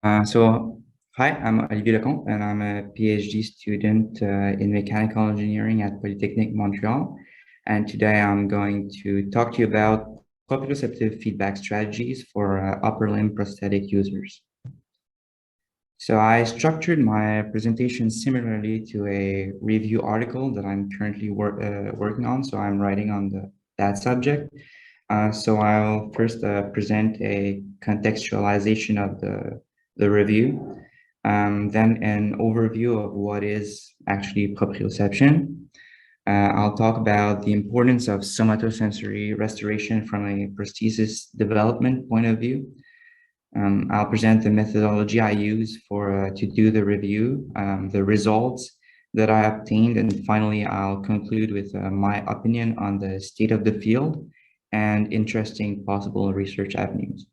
Hi, I'm Olivier Lecompte, and I'm a PhD student in mechanical engineering at Polytechnique Montreal. And today I'm going to talk to you about proprioceptive feedback strategies for upper limb prosthetic users. So I structured my presentation similarly to a review article that I'm currently working on. So I'm writing on that subject. So I'll first present a contextualization of the review, then an overview of what is actually proprioception. I'll talk about the importance of somatosensory restoration from a prosthesis development point of view. I'll present the methodology I use for to do the review, the results that I obtained, and finally I'll conclude with my opinion on the state of the field and interesting possible research avenues.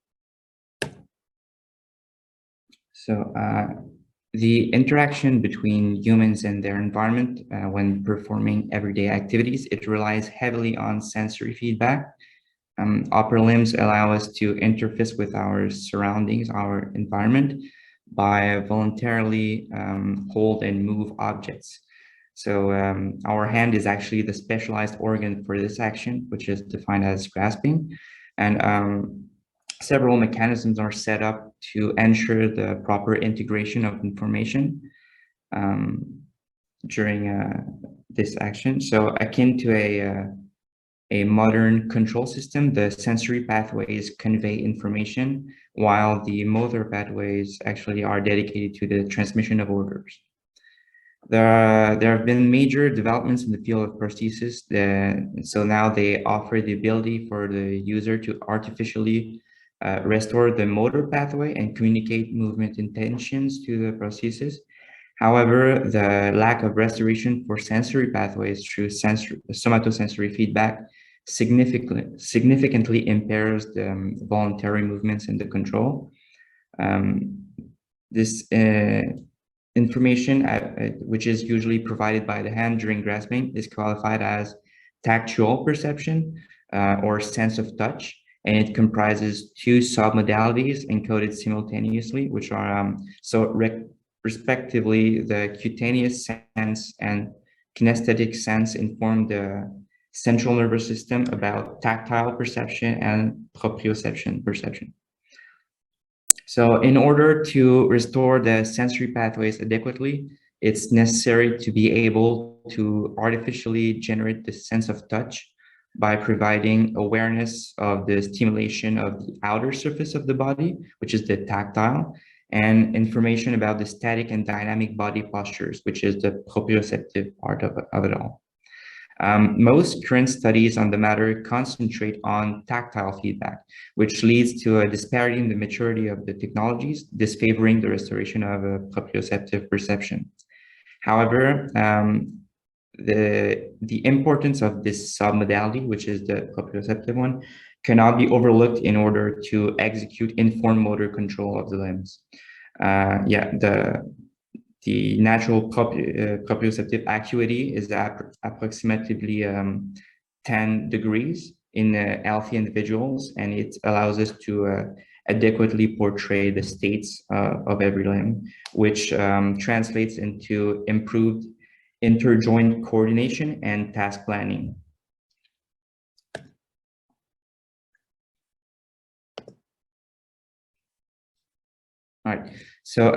So the interaction between humans and their environment when performing everyday activities, it relies heavily on sensory feedback. Upper limbs allow us to interface with our surroundings, our environment, by voluntarily hold and move objects. So our hand is actually the specialized organ for this action, which is defined as grasping. And several mechanisms are set up to ensure the proper integration of information during this action. So akin to a modern control system, the sensory pathways convey information, while the motor pathways actually are dedicated to the transmission of orders. There have been major developments in the field of prosthesis. So now they offer the ability for the user to artificially restore the motor pathway and communicate movement intentions to the prosthesis. However, the lack of restoration for sensory pathways through somatosensory feedback significantly impairs the voluntary movements and the control. This information, which is usually provided by the hand during grasping, is qualified as tactual perception or sense of touch, and it comprises two submodalities encoded simultaneously, which are respectively the cutaneous sense and kinesthetic sense inform the central nervous system about tactile perception and proprioception perception. So in order to restore the sensory pathways adequately, it's necessary to be able to artificially generate the sense of touch by providing awareness of the stimulation of the outer surface of the body, which is the tactile, and information about the static and dynamic body postures, which is the proprioceptive part of it all. Most current studies on the matter concentrate on tactile feedback, which leads to a disparity in the maturity of the technologies, disfavoring the restoration of a proprioceptive perception. However, the importance of this submodality, which is the proprioceptive one, cannot be overlooked in order to execute informed motor control of the limbs. The natural proprioceptive acuity is approximately 10 degrees in healthy individuals, and it allows us to adequately portray the states of every limb, which translates into improved interjoint coordination and task planning. All right, so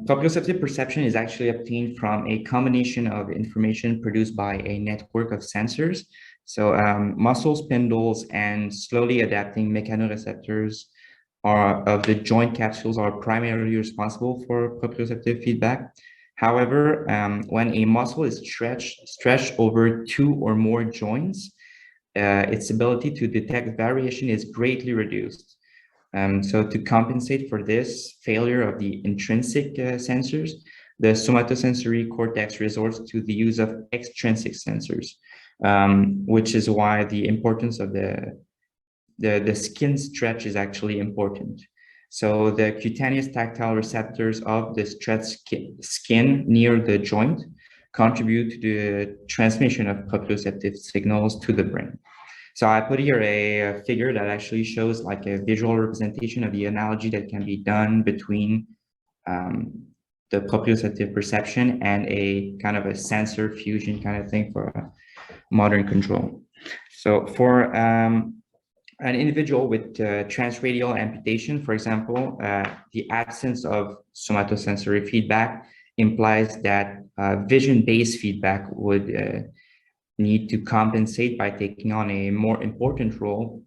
proprioceptive perception is actually obtained from a combination of information produced by a network of sensors. So muscle spindles and slowly adapting mechanoreceptors of the joint capsules are primarily responsible for proprioceptive feedback. However, when a muscle is stretched over two or more joints, its ability to detect variation is greatly reduced. So to compensate for this failure of the intrinsic sensors, the somatosensory cortex resorts to the use of extrinsic sensors, which is why the importance of the skin stretch is actually important. So the cutaneous tactile receptors of the stretched skin near the joint contribute to the transmission of proprioceptive signals to the brain. So I put here a figure that actually shows like a visual representation of the analogy that can be done between the proprioceptive perception and a kind of a sensor fusion kind of thing for modern control. So for an individual with transradial amputation, for example, the absence of somatosensory feedback implies that vision-based feedback would need to compensate by taking on a more important role.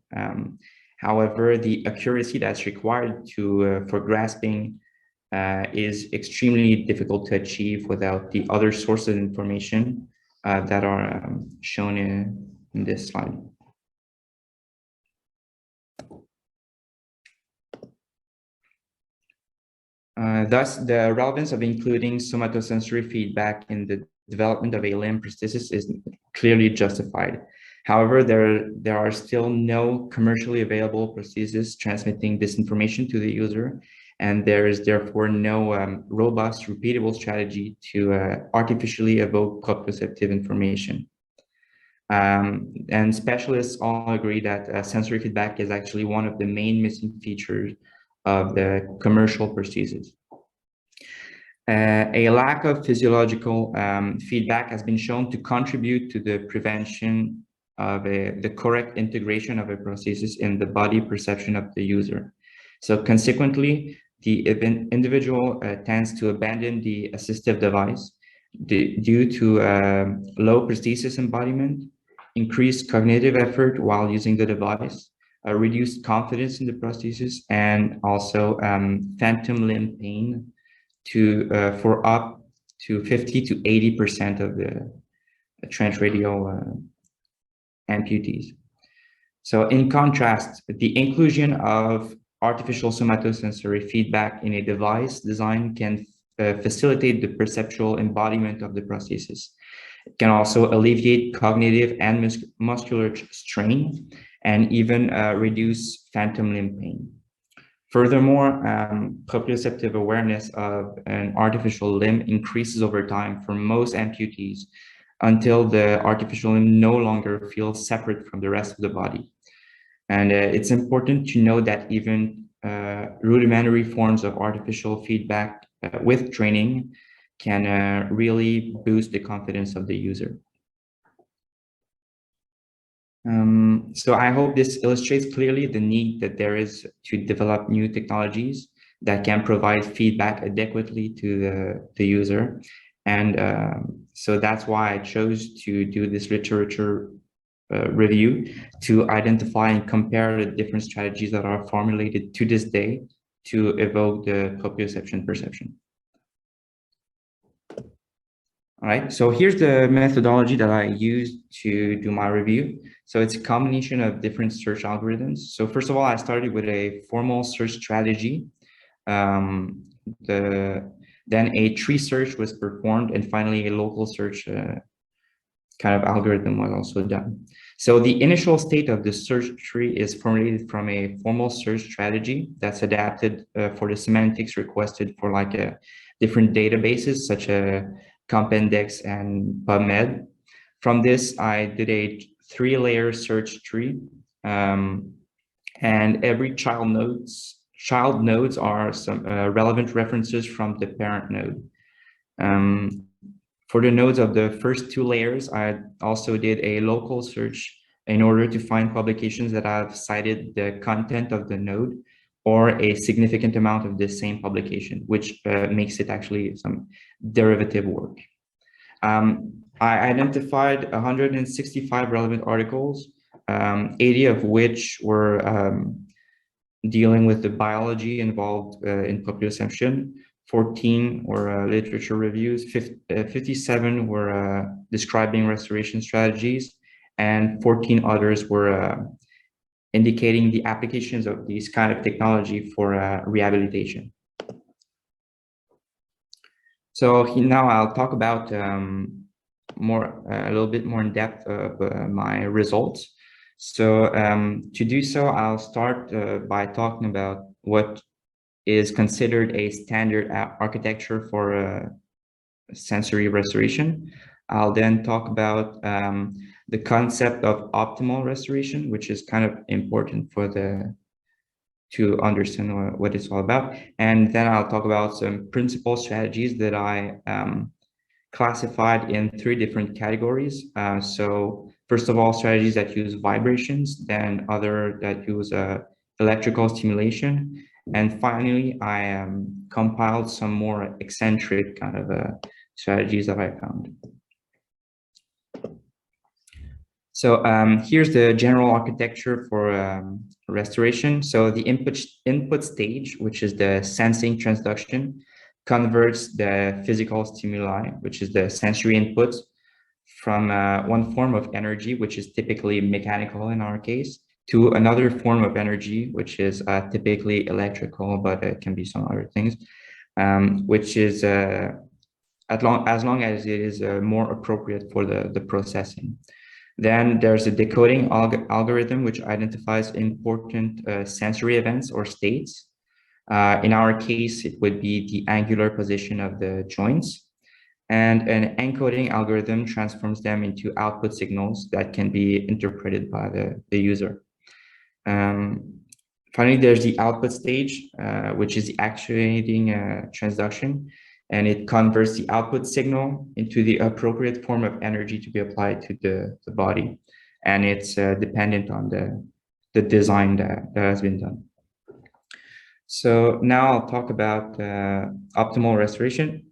However, the accuracy that's required for grasping is extremely difficult to achieve without the other sources of information that are shown in this slide. Thus, the relevance of including somatosensory feedback in the development of a limb prosthesis is clearly justified. However, there are still no commercially available prostheses transmitting this information to the user, and there is therefore no robust, repeatable strategy to artificially evoke proprioceptive information. And specialists all agree that sensory feedback is actually one of the main missing features of the commercial prostheses. A lack of physiological feedback has been shown to contribute to the prevention of the correct integration of a prosthesis in the body perception of the user. So consequently, the individual tends to abandon the assistive device due to low prosthesis embodiment, increased cognitive effort while using the device, reduced confidence in the prosthesis, and also phantom limb pain for up to 50 to 80% of the transradial amputees. So in contrast, the inclusion of artificial somatosensory feedback in a device design can facilitate the perceptual embodiment of the prosthesis. It can also alleviate cognitive and muscular strain and even reduce phantom limb pain. Furthermore, proprioceptive awareness of an artificial limb increases over time for most amputees until the artificial limb no longer feels separate from the rest of the body. And it's important to know that even rudimentary forms of artificial feedback with training can really boost the confidence of the user. So I hope this illustrates clearly the need that there is to develop new technologies that can provide feedback adequately to the user. And so that's why I chose to do this literature review to identify and compare the different strategies that are formulated to this day to evoke the proprioception perception. All right, so here's the methodology that I used to do my review. So it's a combination of different search algorithms. So first of all, I started with a formal search strategy. Then a tree search was performed, and finally a local search kind of algorithm was also done. So the initial state of the search tree is formulated from a formal search strategy that's adapted for the semantics requested for like different databases such as Compendex and PubMed. From this, I did a 3-layer search tree, and every child nodes are some relevant references from the parent node. For the nodes of the first 2 layers, I also did a local search in order to find publications that have cited the content of the node or a significant amount of the same publication, which makes it actually some derivative work. I identified 165 relevant articles, 80 of which were dealing with the biology involved in proprioception. 14 were literature reviews, 57 were describing restoration strategies, and 14 others were indicating the applications of these kind of technology for rehabilitation. So now I'll talk about a little bit more in depth of my results. So to do so, I'll start by talking about what is considered a standard architecture for sensory restoration. I'll then talk about the concept of optimal restoration, which is kind of important for the to understand what it's all about. And then I'll talk about some principal strategies that I classified in 3 different categories. So first of all, strategies that use vibrations, then other that use electrical stimulation. And finally, I compiled some more eccentric kind of strategies that I found. So here's the general architecture for restoration. So the input stage, which is the sensing transduction, converts the physical stimuli, which is the sensory input, from one form of energy, which is typically mechanical in our case, to another form of energy, which is typically electrical, but it can be some other things, which is as long as it is more appropriate for the processing. Then there's a decoding algorithm, which identifies important sensory events or states. In our case, it would be the angular position of the joints. And an encoding algorithm transforms them into output signals that can be interpreted by the user. Finally, there's the output stage, which is the actuating transduction, and it converts the output signal into the appropriate form of energy to be applied to the body. And it's dependent on the design that has been done. So now I'll talk about optimal restoration.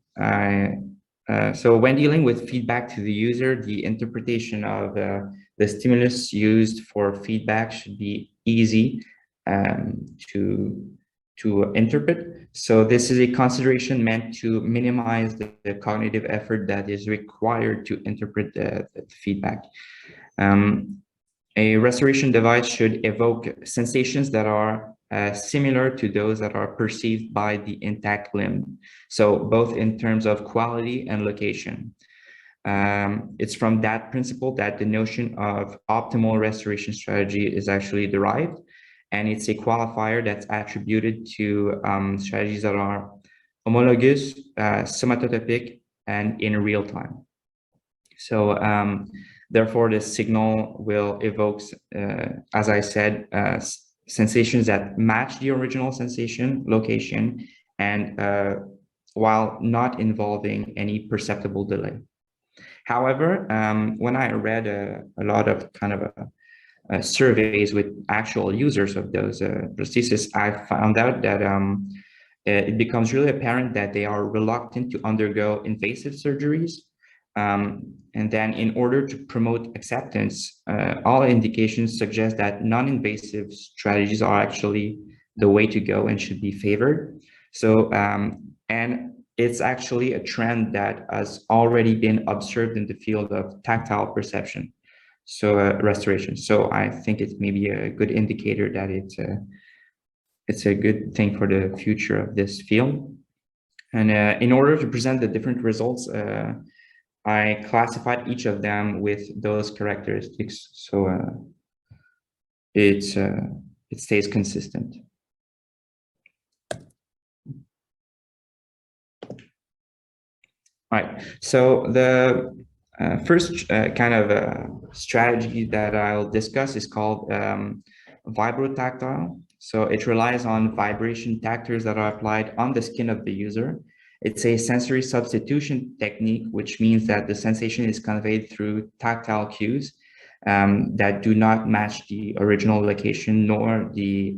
So when dealing with feedback to the user, the interpretation of the stimulus used for feedback should be easy to interpret. So this is a consideration meant to minimize the cognitive effort that is required to interpret the feedback. A restoration device should evoke sensations that are similar to those that are perceived by the intact limb. So both in terms of quality and location. It's from that principle that the notion of optimal restoration strategy is actually derived. And it's a qualifier that's attributed to strategies that are homologous, somatotypic, and in real time. So therefore, the signal will evoke, as I said, sensations that match the original sensation location, and while not involving any perceptible delay. However, when I read a lot of kind of surveys with actual users of those prostheses, I found out that it becomes really apparent that they are reluctant to undergo invasive surgeries. And then in order to promote acceptance, all indications suggest that non-invasive strategies are actually the way to go and should be favored. So, and it's actually a trend that has already been observed in the field of tactile perception, so restoration. So I think it's maybe a good indicator that it's a good thing for the future of this field. And in order to present the different results, I classified each of them with those characteristics, so it stays consistent. All right, so the first kind of strategy that I'll discuss is called Vibro Tactile. So it relies on vibration tactors that are applied on the skin of the user. It's a sensory substitution technique, which means that the sensation is conveyed through tactile cues that do not match the original location nor the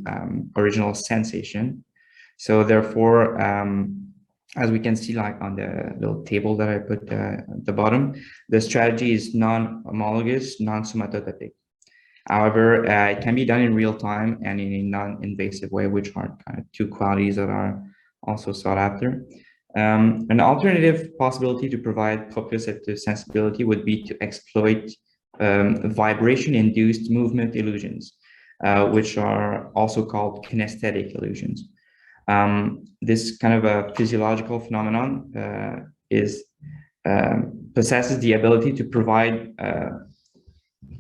original sensation. So therefore, as we can see, like on the little table that I put at the bottom, the strategy is non-homologous, non-somatotypic. However, it can be done in real time and in a non-invasive way, which are kind of 2 qualities that are also sought after. An alternative possibility to provide proprioceptive sensibility would be to exploit vibration-induced movement illusions, which are also called kinesthetic illusions. This kind of a physiological phenomenon possesses the ability to provide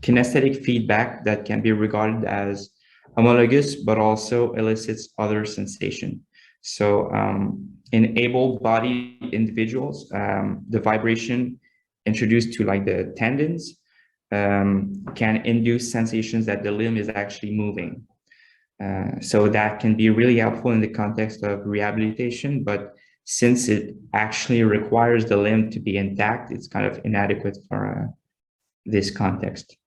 kinesthetic feedback that can be regarded as homologous, but also elicits other sensation. So in able-bodied individuals, the vibration introduced to like the tendons can induce sensations that the limb is actually moving. So that can be really helpful in the context of rehabilitation, but since it actually requires the limb to be intact, it's kind of inadequate for this context.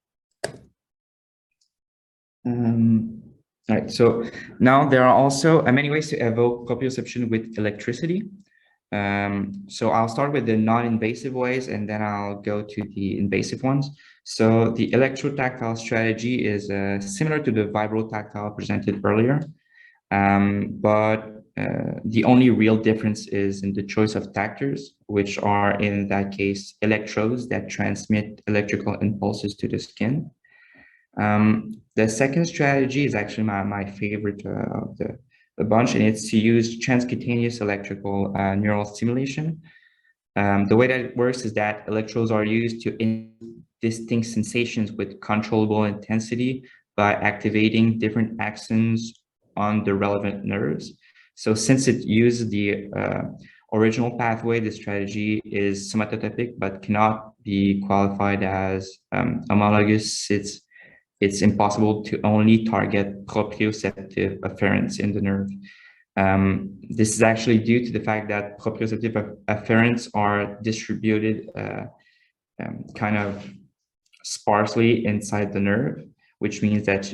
All right, so now there are also many ways to evoke proprioception with electricity. So I'll start with the non-invasive ways, and then I'll go to the invasive ones. So the Electro Tactile strategy is similar to the Vibro Tactile presented earlier, but the only real difference is in the choice of tactors, which are in that case electrodes that transmit electrical impulses to the skin. The second strategy is actually my favorite of the bunch, and it's to use transcutaneous electrical neural stimulation. The way that it works is that electrodes are used to induce distinct sensations with controllable intensity by activating different axons on the relevant nerves. So since it uses the original pathway, the strategy is somatotypic, but cannot be qualified as homologous. It's impossible to only target proprioceptive afferents in the nerve. This is actually due to the fact that proprioceptive afferents are distributed kind of sparsely inside the nerve, which means that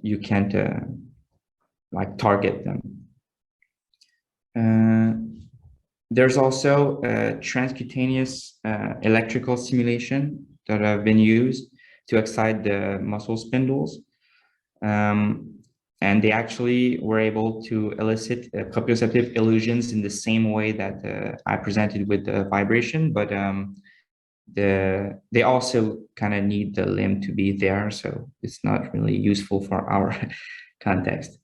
you can't like target them. There's also transcutaneous electrical stimulation that have been used to excite the muscle spindles. And they actually were able to elicit proprioceptive illusions in the same way that I presented with the vibration, but they also kind of need the limb to be there, so it's not really useful for our context.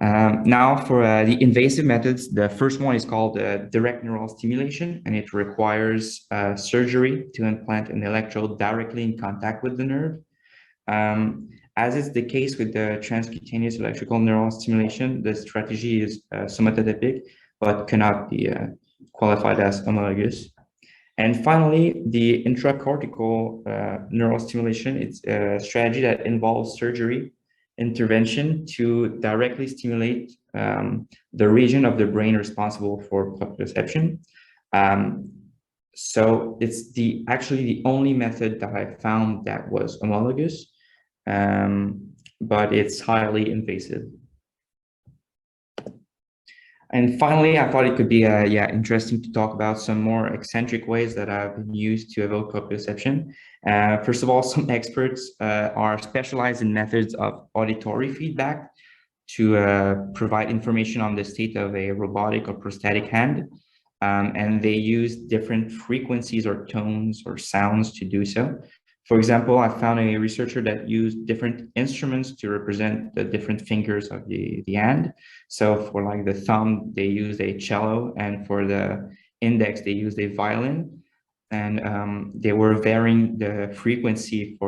Now for the invasive methods, the first one is called direct neural stimulation, and it requires surgery to implant an electrode directly in contact with the nerve. As is the case with the transcutaneous electrical neural stimulation, the strategy is somatotypic, but cannot be qualified as homologous. And finally, the intracortical neural stimulation, it's a strategy that involves surgery intervention to directly stimulate the region of the brain responsible for proprioception. So it's actually the only method that I found that was homologous, but it's highly invasive. And finally, I thought it could be interesting to talk about some more eccentric ways that have been used to evoke proprioception. First of all, some experts are specialized in methods of auditory feedback to provide information on the state of a robotic or prosthetic hand. And they use different frequencies or tones or sounds to do so. For example, I found a researcher that used different instruments to represent the different fingers of the hand. So for like the thumb, they used a cello, and for the index, they used a violin. And they were varying the frequency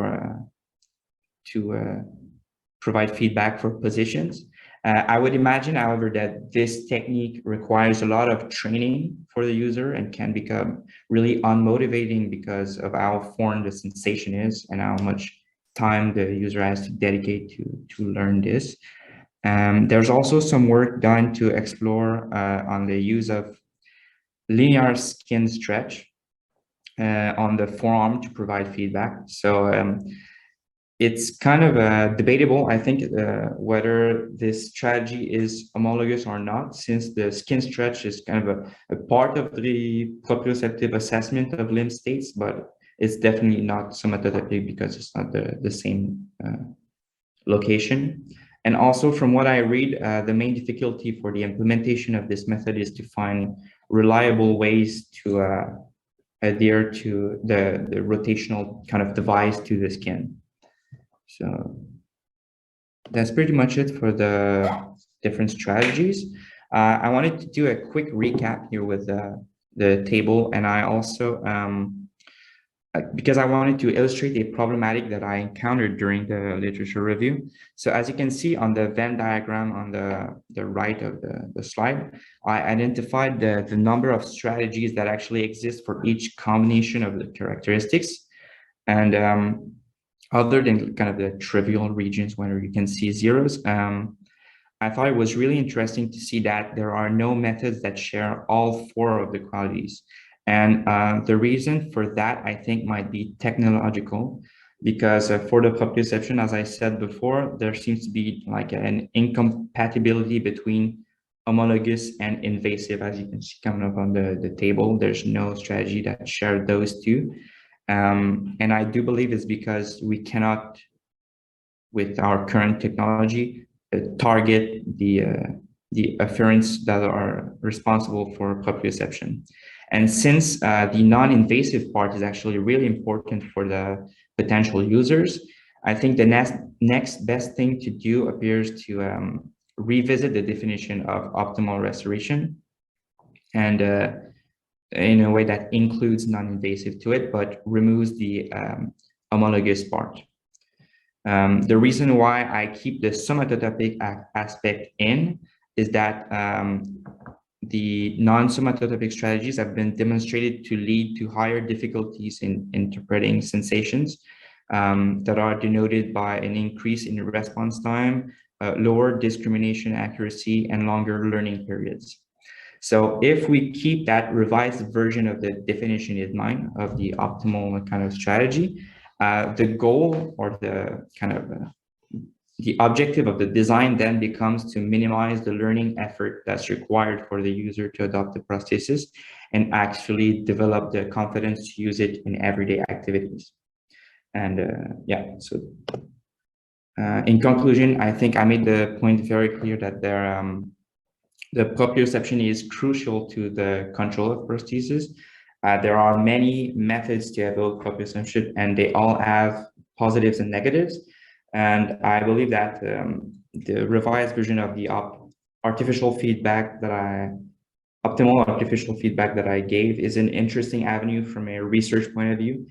to provide feedback for positions. I would imagine, however, that this technique requires a lot of training for the user and can become really unmotivating because of how foreign the sensation is and how much time the user has to dedicate to learn this. There's also some work done to explore on the use of linear skin stretch on the forearm to provide feedback. So it's kind of debatable, I think, whether this strategy is homologous or not, since the skin stretch is kind of a part of the proprioceptive assessment of limb states, but it's definitely not somatotypic because it's not the same location. And also from what I read, the main difficulty for the implementation of this method is to find reliable ways to adhere to the rotational kind of device to the skin. So that's pretty much it for the different strategies. I wanted to do a quick recap here with the table, and I also, because I wanted to illustrate a problematic that I encountered during the literature review. So as you can see on the Venn diagram on the right of the slide, I identified the number of strategies that actually exist for each combination of the characteristics. And other than kind of the trivial regions where you can see zeros, I thought it was really interesting to see that there are no methods that share all four of the qualities. And the reason for that, I think, might be technological, because for the proprioception, as I said before, there seems to be like an incompatibility between homologous and invasive, as you can see coming up on the table. There's no strategy that shared those two. And I do believe it's because we cannot, with our current technology, target the afferents that are responsible for proprioception. And since the non-invasive part is actually really important for the potential users, I think the next best thing to do appears to revisit the definition of optimal restoration, and in a way that includes non-invasive to it, but removes the homologous part. The reason why I keep the somatotopic aspect in is that the non-somatotopic strategies have been demonstrated to lead to higher difficulties in interpreting sensations that are denoted by an increase in response time, lower discrimination accuracy, and longer learning periods. So if we keep that revised version of the definition in mind of the optimal kind of strategy, the goal or the kind of the objective of the design then becomes to minimize the learning effort that's required for the user to adopt the prosthesis and actually develop the confidence to use it in everyday activities. And yeah, so in conclusion, I think I made the point very clear that the proprioception is crucial to the control of prosthesis. There are many methods to evaluate proprioception, and they all have positives and negatives. And I believe that the revised version of the optimal artificial feedback that I gave is an interesting avenue from a research point of view